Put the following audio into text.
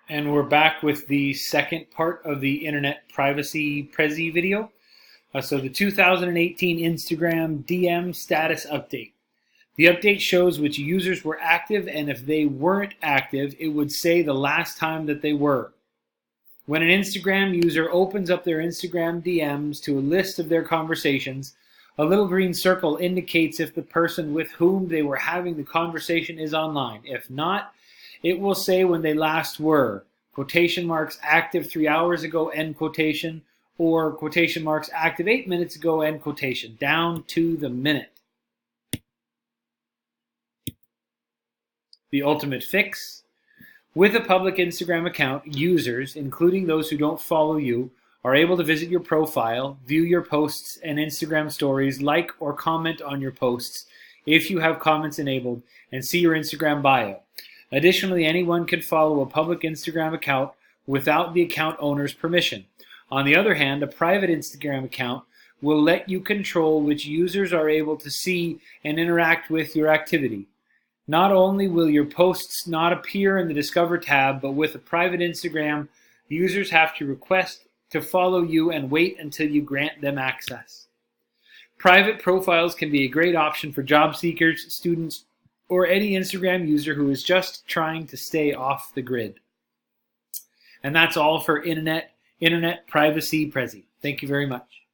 And we're back with the second part of the Internet Privacy Prezi video. So the 2018 Instagram DM status update. The update shows which users were active, and if they weren't active, it would say the last time that they were. When an Instagram user opens up their Instagram DMs to a list of their conversations, a little green circle indicates if the person with whom they were having the conversation is online. If not, it will say when they last were, quotation marks active 3 hours ago, end quotation, or quotation marks active 8 minutes ago, end quotation, down to the minute. The ultimate fix. With a public Instagram account, users, including those who don't follow you, are able to visit your profile, view your posts and Instagram stories, like or comment on your posts if you have comments enabled, and see your Instagram bio. Additionally, anyone can follow a public Instagram account without the account owner's permission. On the other hand, a private Instagram account will let you control which users are able to see and interact with your activity. Not only will your posts not appear in the Discover tab, but with a private Instagram, users have to request to follow you and wait until you grant them access. Private profiles can be a great option for job seekers, students, or any Instagram user who is just trying to stay off the grid. And that's all for Internet Privacy Prezi. Thank you very much.